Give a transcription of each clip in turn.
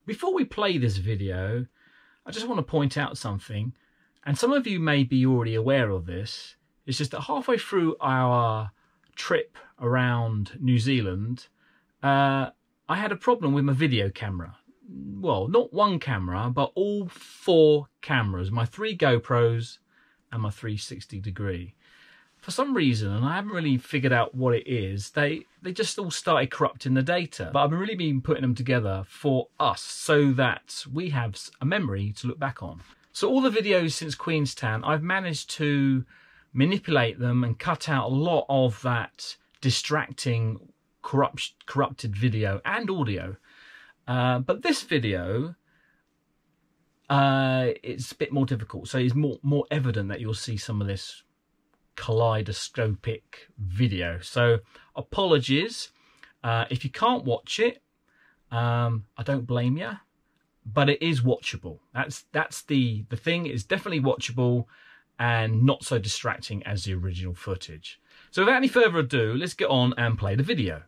Before we play this video, I just want to point out something, and some of you may be already aware of this. It's just that halfway through our trip around New Zealand, I had a problem with my video camera. Well, not one camera, but all 4 cameras, my 3 GoPros and my 360 degree. For some reason, and I haven't really figured out what it is, they just all started corrupting the data. But I've really been putting them together for us so that we have a memory to look back on. So all the videos since Queenstown, I've managed to manipulate them and cut out a lot of that distracting, corrupted video and audio. But this video, it's a bit more difficult. So it's more evident that you'll see some of this kaleidoscopic video. So apologies if you can't watch it. I don't blame you, but it is watchable. That's the thing. It's definitely watchable and not so distracting as the original footage. So without any further ado, let's get on and play the video.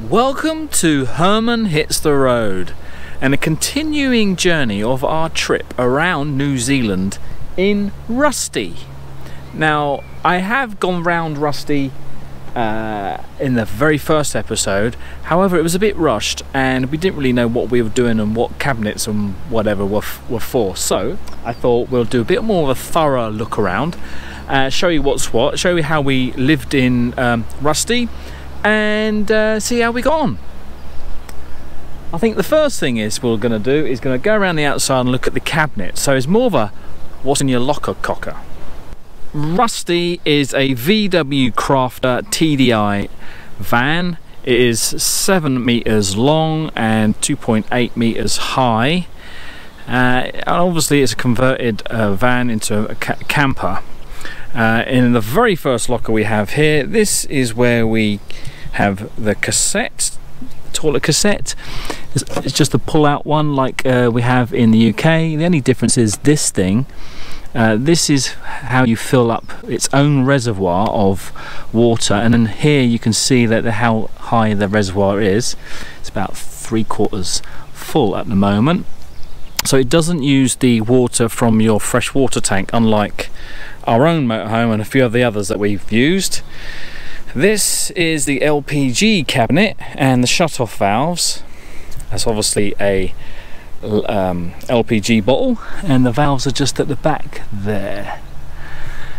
Welcome to Herman Hits the Road, and a continuing journey of our trip around New Zealand in Rusty. Now, I have gone round Rusty in the very first episode. However, it was a bit rushed and we didn't really know what we were doing and what cabinets and whatever were for. So I thought we'll do a bit more of a thorough look around, show you what's what, show you how we lived in Rusty, and see how we got on. I think the first thing we're going to do is going to go around the outside and look at the cabinet. So it's more of a what's in your locker cocker. Rusty is a VW Crafter TDI van. It is 7 meters long and 2.8 meters high. And obviously it's a converted van into a camper. In the very first locker we have here, this is where we have the cassette, toilet cassette. It's just a pull-out one like we have in the UK. The only difference is this thing. This is how you fill up its own reservoir of water, and then here you can see that how high the reservoir is. It's about 3/4 full at the moment, so it doesn't use the water from your fresh water tank, unlike our own motorhome and a few of the others that we've used. This is the LPG cabinet and the shut-off valves. That's obviously a LPG bottle, and the valves are just at the back there,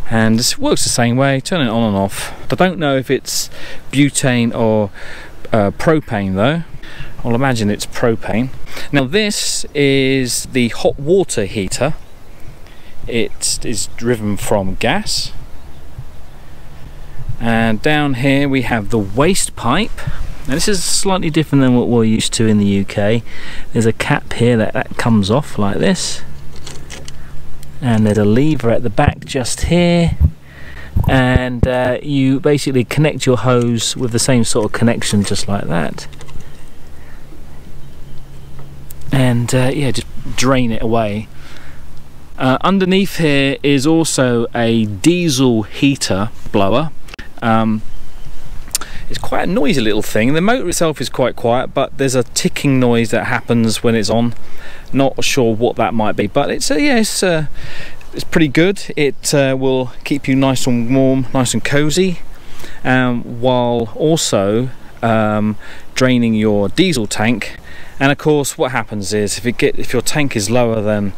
and this works the same way. Turn it on and off. I don't know if it's butane or propane though. I'll imagine it's propane. Now this is the hot water heater. It is driven from gas, and down here we have the waste pipe. Now this is slightly different than what we're used to in the UK. There's a cap here that comes off like this, and there's a lever at the back just here, and you basically connect your hose with the same sort of connection just like that, and yeah, just drain it away. Underneath here is also a diesel heater blower. It's quite a noisy little thing. The motor itself is quite quiet, but there's a ticking noise that happens when it's on. Not sure what that might be, but it's pretty good. It will keep you nice and warm, nice and cozy, while also draining your diesel tank. And of course, what happens is if your tank is lower than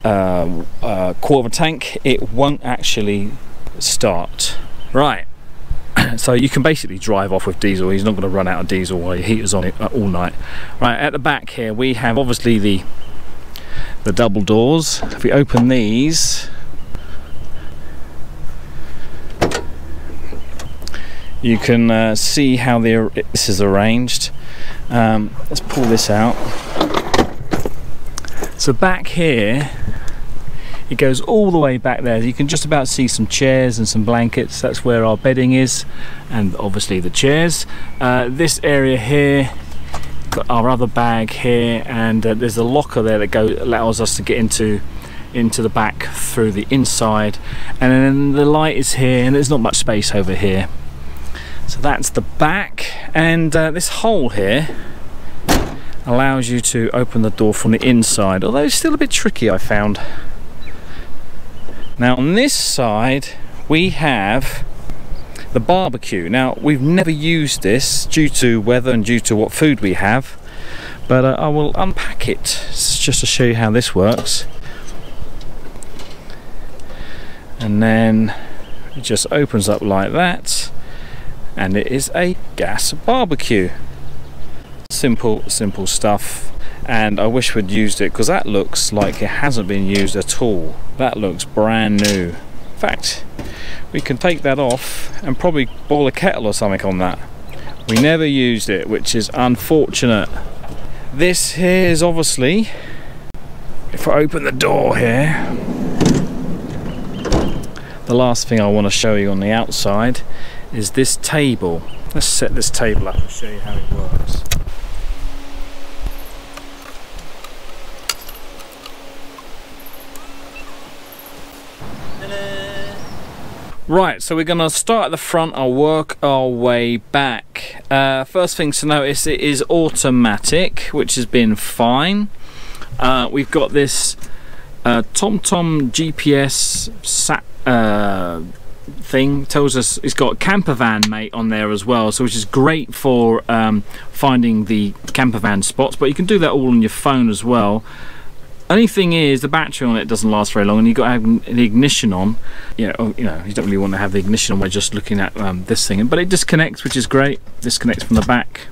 a quarter of a tank, it won't actually start. Right. So you can basically drive off with diesel. He's not going to run out of diesel while your heater's on it all night. Right, at the back here we have obviously the double doors. If we open these, you can see how this is arranged. Let's pull this out. So back here, it goes all the way back there. You can just about see some chairs and some blankets. That's where our bedding is, and obviously the chairs. This area here, got our other bag here, and there's a locker there that allows us to get into the back through the inside. And then the light is here, and there's not much space over here. So that's the back, and this hole here allows you to open the door from the inside, although it's still a bit tricky, I found. Now on this side we have the barbecue. Now we've never used this due to weather and due to what food we have, but I will unpack it just to show you how this works. And then it just opens up like that, and it is a gas barbecue. Simple stuff, and I wish we'd used it, because that looks like it hasn't been used at all. That looks brand new. In fact, we can take that off and probably boil a kettle or something on that. We never used it, which is unfortunate. This here is obviously, if I open the door here, the last thing I want to show you on the outside is this table. Let's set this table up and show you how it works. Right, so we're going to start at the front, I'll work our way back. First things to notice, it is automatic, which has been fine. We've got this TomTom GPS thing, tells us it's got CAMPERVAN mate on there as well, so which is great for finding the campervan spots, but you can do that all on your phone as well. Only thing is, the battery on it doesn't last very long, and you've got to have the ignition on. You know, you don't really want to have the ignition on by just looking at this thing. But it disconnects, which is great. Disconnects from the back.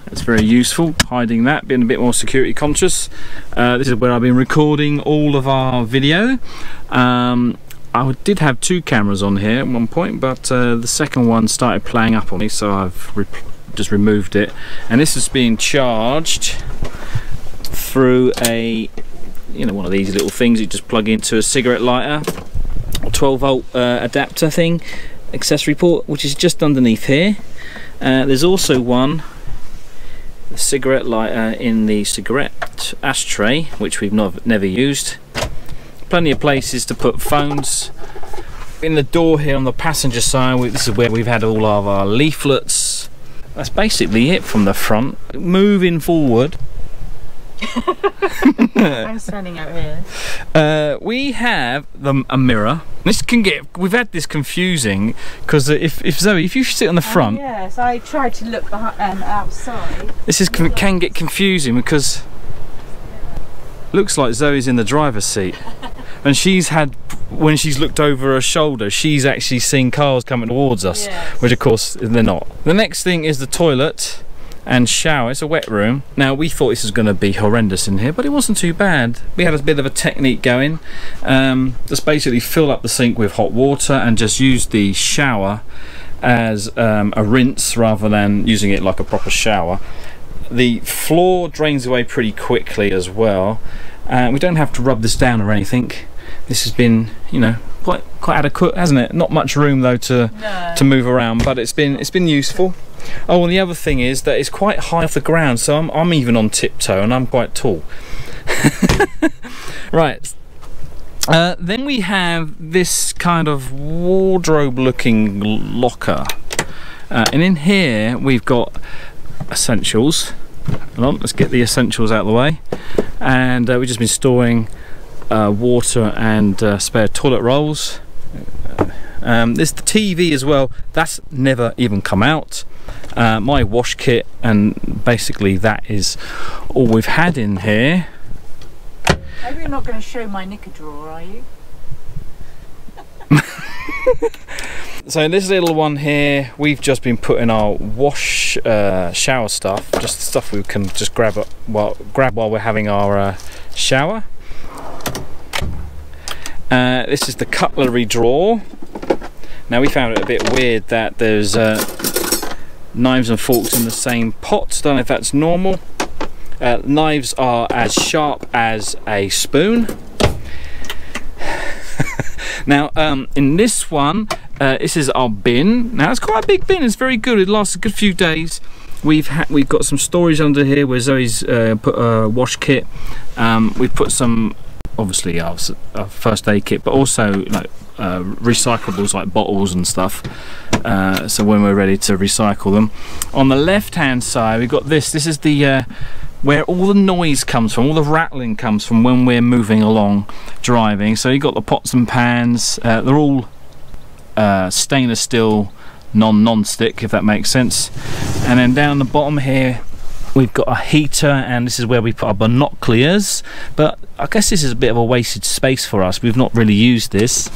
That's very useful, hiding that, being a bit more security conscious. This is where I've been recording all of our video. I did have 2 cameras on here at one point, but the second one started playing up on me, so I've just removed it. And this is being charged through a, one of these little things you just plug into a cigarette lighter, 12-volt adapter thing, accessory port, which is just underneath here. There's also one cigarette lighter in the cigarette ashtray, which we've never used. Plenty of places to put phones. In the door here on the passenger side, this is where we've had all of our leaflets. That's basically it from the front. Moving forward, I'm standing out here. we have a mirror. This can we've had this confusing, because if you sit on the front, yes, I tried to look outside. This can get confusing, because it looks like Zoe's in the driver's seat, and when she's looked over her shoulder, she's actually seen cars coming towards us, yes. Which of course they're not. The next thing is the toilet and shower. It's a wet room. Now we thought this was going to be horrendous in here, but it wasn't too bad. We had a bit of a technique going. Just basically fill up the sink with hot water and just use the shower as a rinse rather than using it like a proper shower. The floor drains away pretty quickly as well. We don't have to rub this down or anything. This has been, quite adequate, hasn't it? Not much room though to move around, but it's been useful. Oh, and the other thing is that it's quite high off the ground, so I'm even on tiptoe, and I'm quite tall. Right. Then we have this kind of wardrobe-looking locker, and in here we've got essentials. Hold on, let's get the essentials out of the way. And we've just been storing water and spare toilet rolls. There's the TV as well. That's never even come out. My wash kit, and basically that is all we've had in here. Maybe you're not going to show my knicker drawer, are you? So in this little one here, we've just been putting our shower stuff, just stuff we can just grab while we're having our shower. This is the cutlery drawer. Now we found it a bit weird that there's knives and forks in the same pot. Don't know if that's normal. Knives are as sharp as a spoon. Now in this one, this is our bin. Now it's quite a big bin. It's very good. It lasts a good few days. We've got some storage under here where Zoe's put a wash kit. We've put some, obviously our first aid kit, but also like recyclables like bottles and stuff, so when we're ready to recycle them. On the left hand side we've got this is the where all the noise comes from, all the rattling comes from when we're moving along driving. So you've got the pots and pans, they're all stainless steel, non-stick, if that makes sense. And then down the bottom here we've got a heater, and this is where we put our binoculars, but I guess this is a bit of a wasted space for us. We've not really used this.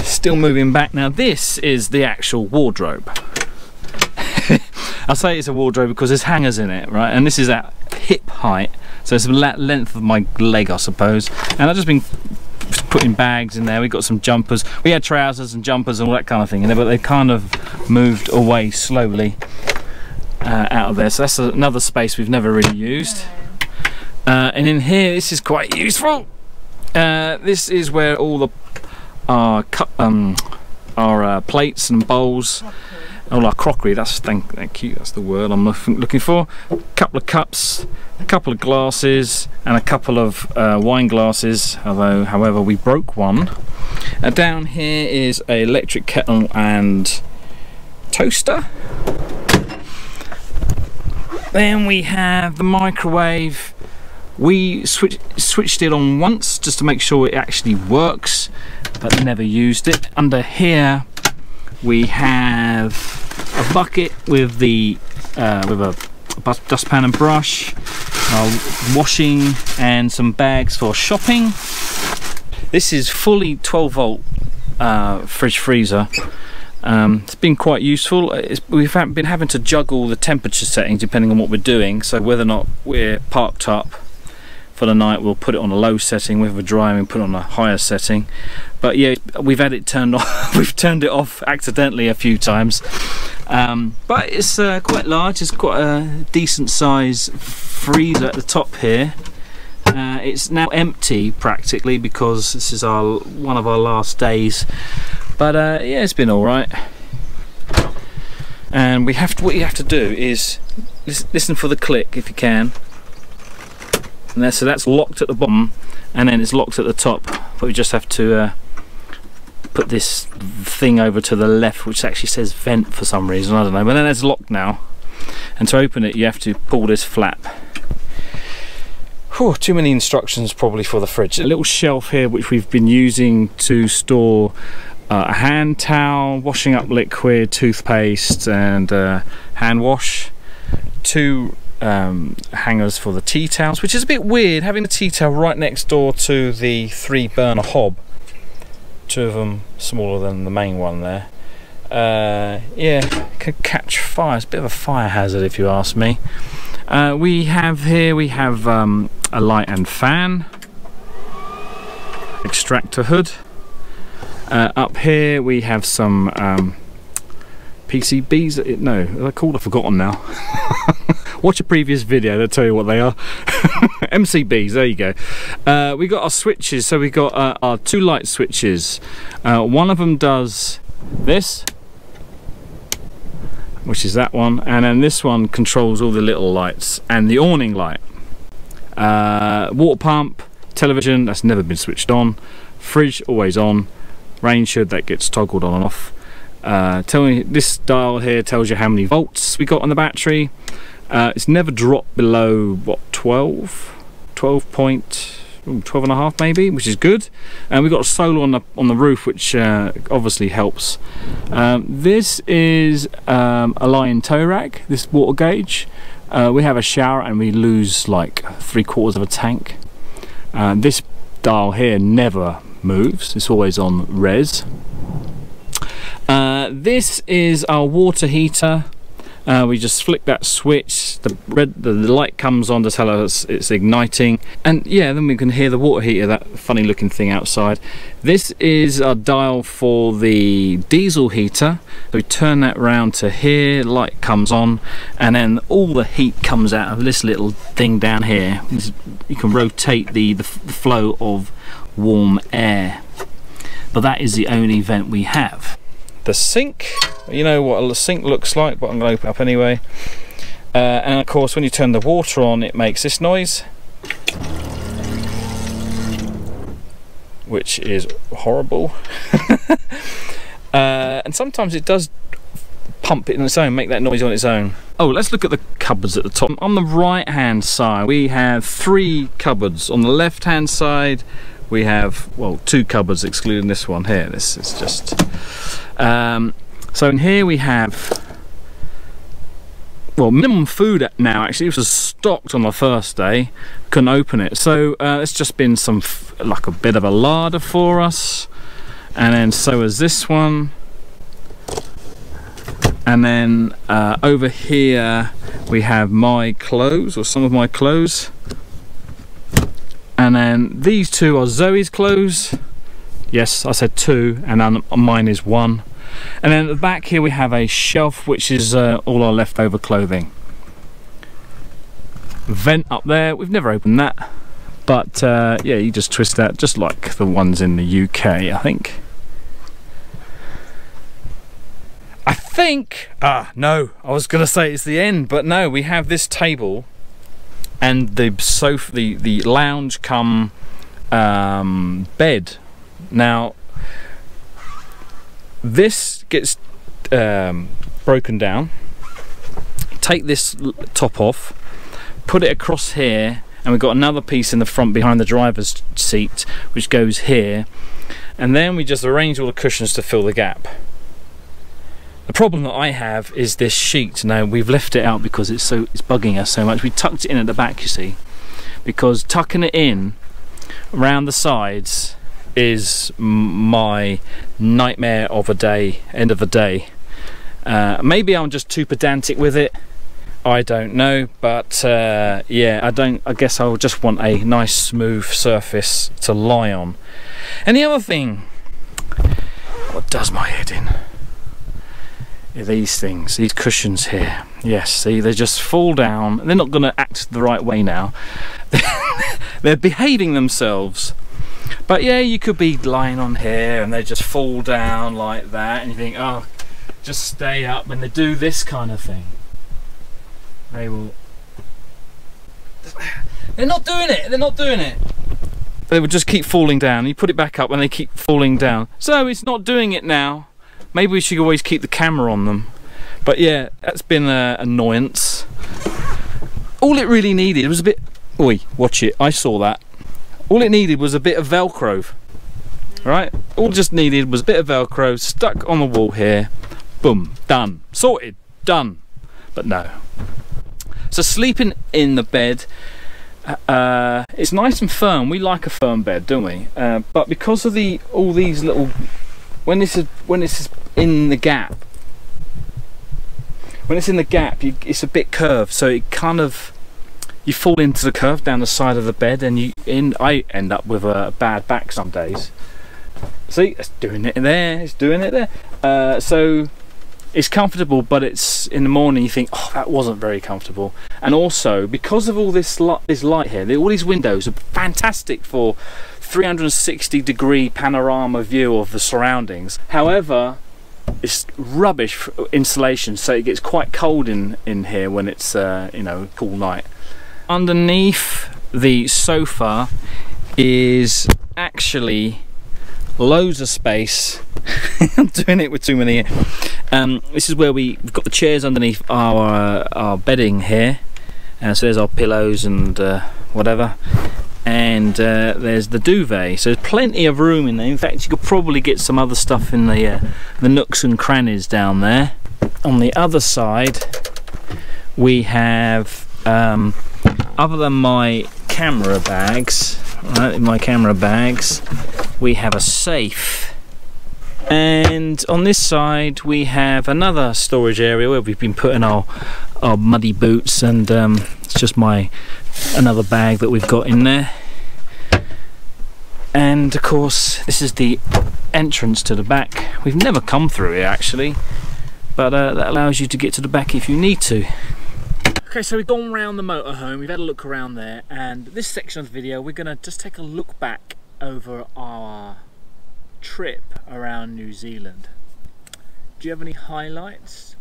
Still moving back now, this is the actual wardrobe. I say it's a wardrobe because there's hangers in it, right? And this is at hip height, so it's the length of my leg, I suppose. And I've just been putting bags in there. We've got some jumpers. We had trousers and jumpers and all that kind of thing in there, but they kind of moved away slowly out of there. So that's another space we've never really used. And in here, this is quite useful. This is where all our plates and bowls, all our crockery, thank you, that's the word I'm looking for. A couple of cups, a couple of glasses, and a couple of wine glasses, however we broke one. Down here is an electric kettle and toaster. Then we have the microwave. We switched it on once just to make sure it actually works, but never used it. Under here we have a bucket with a dustpan and brush, washing, and some bags for shopping. This is fully 12 volt fridge freezer. It's been quite useful. We've been having to juggle the temperature settings depending on what we're doing, so whether or not we're parked up for the night, we'll put it on a low setting. If we're driving, put it on a higher setting. But yeah, we've had it turned off. We've turned it off accidentally a few times. But it's quite large. It's quite a decent size freezer at the top here. It's now empty practically because this is one of our last days. But yeah, it's been all right. And what you have to do is listen for the click if you can. And so that's locked at the bottom, and then it's locked at the top. But we just have to put this thing over to the left, which actually says vent for some reason, I don't know. But then it's locked now, and to open it you have to pull this flap. Whew, too many instructions probably for the fridge. A little shelf here which we've been using to store a hand towel, washing up liquid, toothpaste, and hand wash. Two hangers for the tea towels, which is a bit weird having the tea towel right next door to the 3-burner hob. Two of them smaller than the main one there. Yeah, could catch fire. It's a bit of a fire hazard if you ask me. We have a light and fan, extractor hood. Up here we have some PCBs. No, they're called, I've forgotten now. Watch a previous video, they'll tell you what they are. MCBs, there you go. We got our switches, so we got our 2 light switches. One of them does this, which is that one, and then this one controls all the little lights and the awning light. Water pump, television, that's never been switched on. Fridge, always on. Rain shed, that gets toggled on and off. This dial here tells you how many volts we got on the battery. It's never dropped below what, 12 and a half maybe, which is good. And we've got a solar on the roof, which obviously helps. This is a Lion tow rack, this water gauge. We have a shower and we lose like 3/4 of a tank. This dial here never moves, it's always on res. This is our water heater. We just flick that switch, the light comes on to tell us it's igniting, and yeah, then we can hear the water heater, that funny looking thing outside. This is our dial for the diesel heater. So we turn that round to here, light comes on, and then all the heat comes out of this little thing down here. You can rotate the flow of warm air, but that is the only vent we have. The sink, you know what a sink looks like, but I'm going to open it up anyway. And of course when you turn the water on, it makes this noise, which is horrible. And sometimes it does pump it on its own, make that noise on its own. Oh, let's look at the cupboards at the top. On the right hand side we have 3 cupboards. On the left hand side we have, well, 2 cupboards excluding this one here. This is just so in here we have, well, minimum food now. Actually, it was stocked on the first day, couldn't open it, so it's just been some like a bit of a larder for us, and then so is this one. And then over here we have my clothes, or some of my clothes, and then these 2 are Zoe's clothes. Yes, I said 2, and then mine is 1. And then at the back here we have a shelf which is all our leftover clothing. Vent up there, we've never opened that, but yeah, you just twist that just like the ones in the UK, I think. No, I was gonna say it's the end, but no, we have this table and the sofa, the lounge come bed. Now this gets broken down. Take this top off, put it across here, and we've got another piece in the front behind the driver's seat which goes here, and then we just arrange all the cushions to fill the gap. The problem that I have is this sheet. Now we've left it out because it's bugging us so much. We tucked it in at the back, you see, because tucking it in around the sides is my nightmare of a day, end of the day. Maybe I'm just too pedantic with it, I don't know, but yeah, I guess I'll just want a nice smooth surface to lie on. And the other thing, what does my head in, are these things, these cushions here. Yes, see, they just fall down. They're not going to act the right way now. They're behaving themselves. But yeah, you could be lying on here and they just fall down like that, and you think, oh, just stay up. When they do this kind of thing, they will, they're not doing it, they're not doing it. They would just keep falling down. You put it back up and they keep falling down. So it's not doing it now. Maybe we should always keep the camera on them. But yeah, that's been an annoyance. All it really needed was a bit, oi, watch it, I saw that. All it needed was a bit of Velcro, right? All it just needed was a bit of Velcro stuck on the wall here. Boom, done, sorted, done. But no. So sleeping in the bed, it's nice and firm. We like a firm bed, don't we? But because of all these little, when this is in the gap, it's a bit curved, so it kind of, you fall into the curve down the side of the bed, and I end up with a bad back some days. See, it's doing it there, it's doing it there. So it's comfortable, but it's in the morning you think, oh, that wasn't very comfortable. And also because of all this light here, all these windows are fantastic for 360-degree panorama view of the surroundings. However, it's rubbish for insulation, so it gets quite cold in here when it's you know, cool night. Underneath the sofa is actually loads of space. I'm doing it with too many. This is where we've got the chairs underneath our bedding here, so there's our pillows and whatever, and there's the duvet, so there's plenty of room in there. In fact, you could probably get some other stuff in the nooks and crannies down there. On the other side we have other than my camera bags, right, in my camera bags we have a safe, and on this side we have another storage area where we've been putting our muddy boots, and it's just another bag that we've got in there. And of course this is the entrance to the back. We've never come through it actually, but that allows you to get to the back if you need to. Okay, so we've gone round the motorhome, we've had a look around there, and this section of the video we're going to just take a look back over our trip around New Zealand. Do you have any highlights?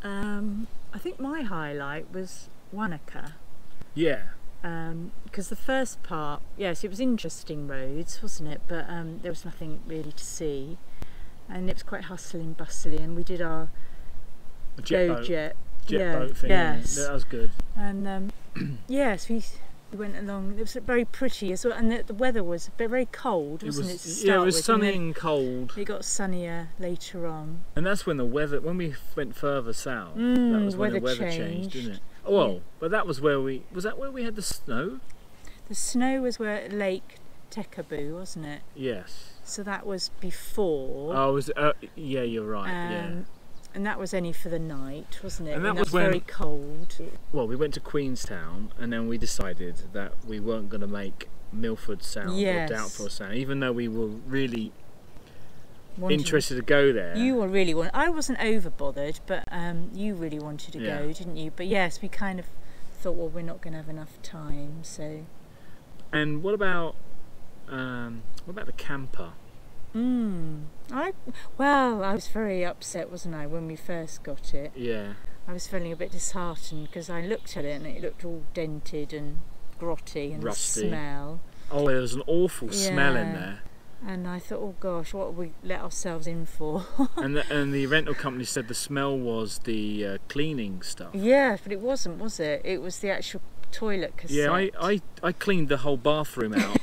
I think my highlight was Wanaka. Yeah. Because the first part, yes, it was interesting roads, wasn't it? But there was nothing really to see. and it was quite hustling, bustling, and we did our jet boat thing. Yes, yeah, that was good. And yes, we went along. It was very pretty as well, and the weather was very cold, wasn't it? Yeah, it was sunny and cold. It got sunnier later on, and that's when when we went further south, that was when the weather changed, didn't it? Oh, well, but that was where we had the snow. The snow was where at Lake Tekaboo, wasn't it? Yes. So that was before. Oh, yeah, you're right. Yeah. And that was only for the night, wasn't it? And that was when, very cold. Well, we went to Queenstown, and then we decided that we weren't going to make Milford Sound or Doubtful Sound, even though we were really interested to go there. You were really I wasn't over bothered, but you really wanted to go, didn't you? But yes, we kind of thought, well, we're not going to have enough time, so. And what about the camper? I was very upset, wasn't I, when we first got it? Yeah. I was feeling a bit disheartened because I looked at it and it looked all dented and grotty and rusty. The smell. Oh, there was an awful smell in there. And I thought, oh gosh, what have we let ourselves in for? and the rental company said the smell was the cleaning stuff. Yeah, but it wasn't, was it? It was the actual toilet cassette. Yeah, I cleaned the whole bathroom out.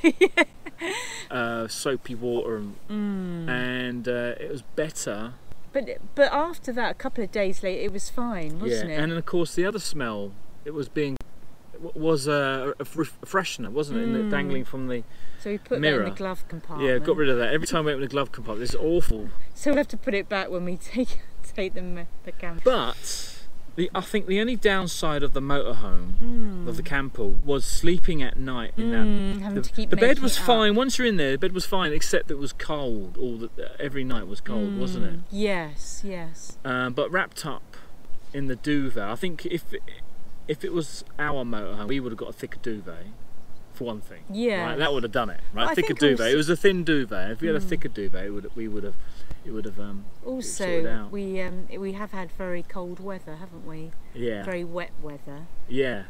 Soapy water and it was better. But after that, a couple of days later, it was fine, wasn't it? And then of course the other smell, it was a freshener, wasn't it? Dangling from the So we put mirror. that in the glove compartment. Yeah, got rid of that. Every time we open the glove compartment, it's awful. So we'll have to put it back when we take the camper. But I think the only downside of the motorhome, of the camper, was sleeping at night in that. The bed was fine. Once you're in there, the bed was fine, except it was cold. Every night was cold, wasn't it? Yes, yes. But wrapped up in the duvet. I think if it was our motorhome, we would have got a thicker duvet, for one thing. Yeah. Right, that would have done it. Right, well, thicker duvet. It was a thin duvet. If we had a thicker duvet, it would have. Also, we have had very cold weather, haven't we? Yeah. Very wet weather. Yeah.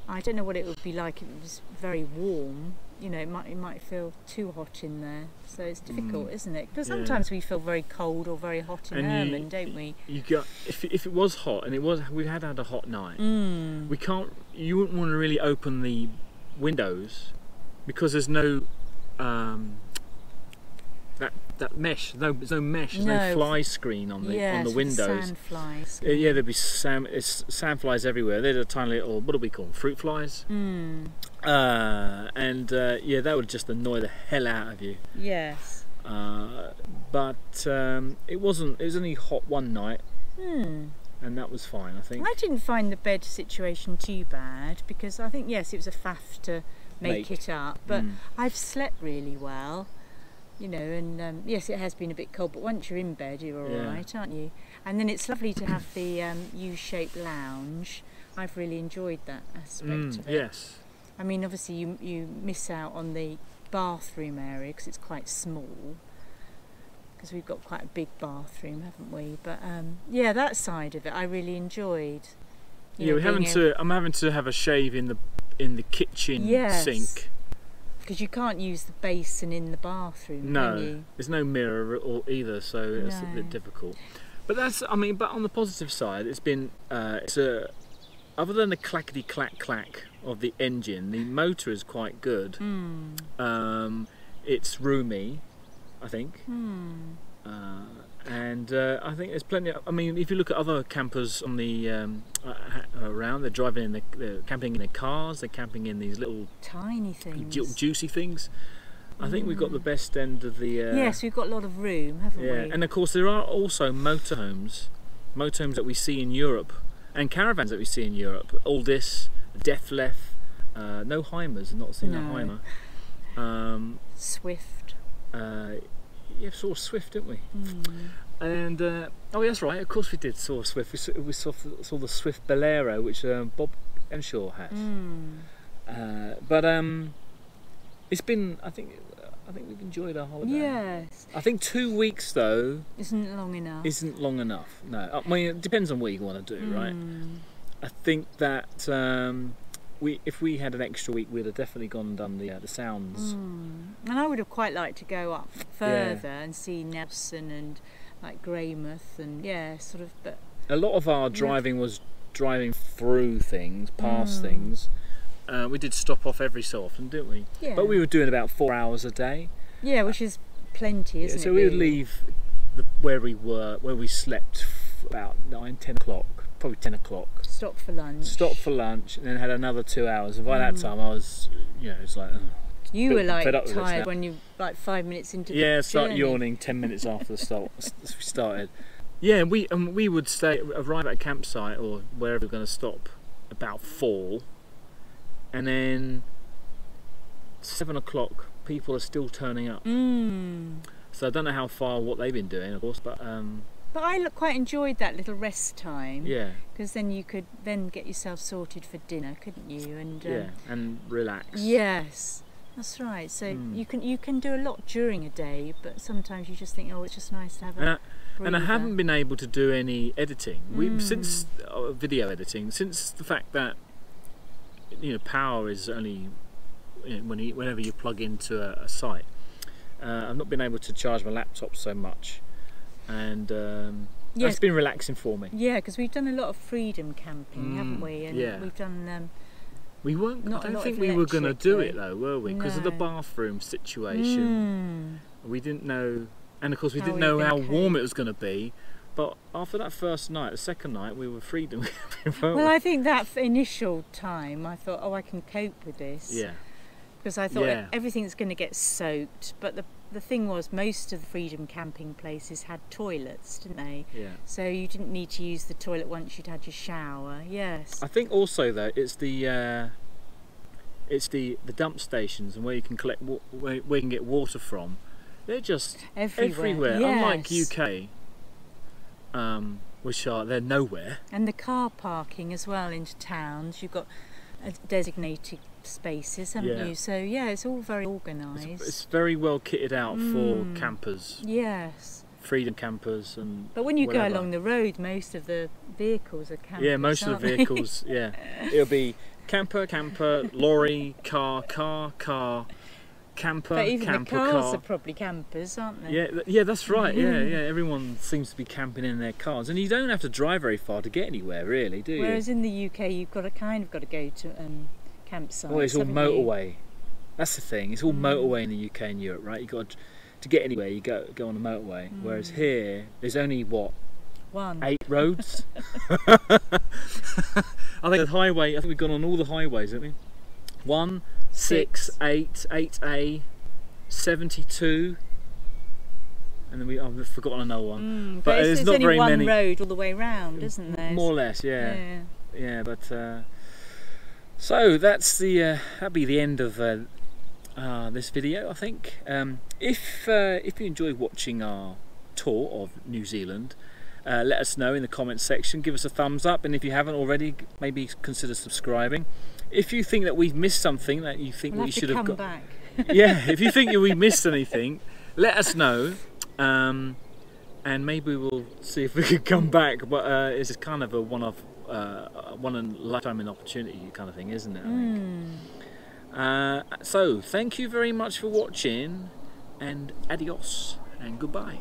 I don't know what it would be like if it was very warm. You know, it might feel too hot in there. So it's difficult, isn't it? Because sometimes we feel very cold or very hot in Herman, don't we? If it was hot, and we had a hot night. You wouldn't want to really open the windows because there's no that mesh. There's no mesh. There's no fly screen on the windows. Sand flies. Yeah, there'd be sand flies everywhere. They're the tiny little, what do we call them? Fruit flies. That would just annoy the hell out of you. Yes. But it wasn't. It was only hot one night. And that was fine, I think. I didn't find the bed situation too bad because I think, yes, it was a faff to make it up, but I've slept really well, you know, and yes, it has been a bit cold, but once you're in bed, you're all right, aren't you? And then it's lovely to have the U-shaped lounge. I've really enjoyed that aspect of it. Yes. I mean, obviously you miss out on the bathroom area because it's quite small. Because we've got quite a big bathroom, haven't we? But that side of it I really enjoyed. I'm having to have a shave in the kitchen sink. Because you can't use the basin in the bathroom. No, can you? There's no mirror either, so it's a bit difficult. But but on the positive side, it's been other than the clackety clack clack of the engine, the motor is quite good. It's roomy, I think. And I think there's plenty of, if you look at other campers on the around, they're driving they're camping in their cars, they're camping in these little tiny things, juicy things. I think we've got the best end of the yes, we've got a lot of room, haven't we? And of course there are also motorhomes that we see in Europe, and caravans that we see in Europe. Aldis, Deflef, no Heimers, not seen a Heimer. Swift. Yeah, saw Swift, didn't we? And that's right. Of course, we did saw Swift. We saw the Swift Bolero, which Bob Henshaw has. But it's been. I think we've enjoyed our holiday. Yes. I think 2 weeks though isn't long enough. No, it depends on what you want to do, right? I think that if we had an extra week, we'd have definitely gone and done the sounds. And I would have quite liked to go up further and see Nelson and like Greymouth and sort of. But a lot of our driving was driving through things, past things. We did stop off every so often, didn't we? Yeah. But we were doing about 4 hours a day. Yeah, which is plenty, isn't it? So we would leave where we slept about 9-10 o'clock, probably 10 o'clock. Stop for lunch, and then had another 2 hours. And by that time, I was, it's like. You were like tired when you like 5 minutes into the journey. Start yawning 10 minutes after we started. Yeah, and we would arrive at a campsite or wherever we're going to stop about 4, and then 7 o'clock people are still turning up. So I don't know how far what they've been doing, of course, but I quite enjoyed that little rest time. Yeah. Because then you could then get yourself sorted for dinner, couldn't you? And and relax. Yes. That's right. So you can do a lot during a day, but sometimes you just think, oh, it's just nice to have a breather. And I haven't been able to do any editing. Since video editing, since the fact that power is only whenever you plug into a site. I've not been able to charge my laptop so much, and that's been relaxing for me. Yeah, because we've done a lot of freedom camping, haven't we? And we've done. We weren't. I don't think we were going to do it though, were we? Because of the bathroom situation. We didn't know, and of course we didn't know how warm it was going to be. But after that first night, the second night, we were freedom. Well, I think that initial time, I thought, oh, I can cope with this. Yeah. Because I thought everything's going to get soaked. But the thing was, most of the freedom camping places had toilets, didn't they? Yeah. So you didn't need to use the toilet once you'd had your shower. Yes. I think also though it's the dump stations and where you can collect where you can get water from. They're just everywhere. Yes. Unlike UK, which they're nowhere. And the car parking as well into towns. You've got designated spaces, haven't you? So it's all very organised. It's very well kitted out for campers. Yes. Freedom campers and. But when you go along the road, most of the vehicles are campers. Yeah, most of the vehicles. Yeah, it'll be camper, lorry, car, camper, but even camper, the cars car. are probably campers, aren't they? Yeah, that's right. Yeah. Everyone seems to be camping in their cars, and you don't have to drive very far to get anywhere, really, do you? Whereas in the UK, you've got to go to campsites. Well, it's all motorway. That's the thing. It's all motorway in the UK and Europe, right? You got to get anywhere, you go on a motorway. Whereas here, there's only 8 roads. I think the highway. I think we've gone on all the highways, haven't we? 1, 6, 8, 8A, 72, and then I've forgotten another one. But there's it's not only very one many. road all the way round, isn't there? More or less, yeah. But so that's that'll be the end of this video, I think. If you enjoyed watching our tour of New Zealand, let us know in the comments section. Give us a thumbs up, and if you haven't already, maybe consider subscribing. If you think that we've missed something that you think we should have got, back. if you think we missed anything, let us know, and maybe we'll see if we can come back. But it's kind of a one in a lifetime opportunity kind of thing, isn't it? I think. So thank you very much for watching, and adios and goodbye.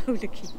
Oh, look at you.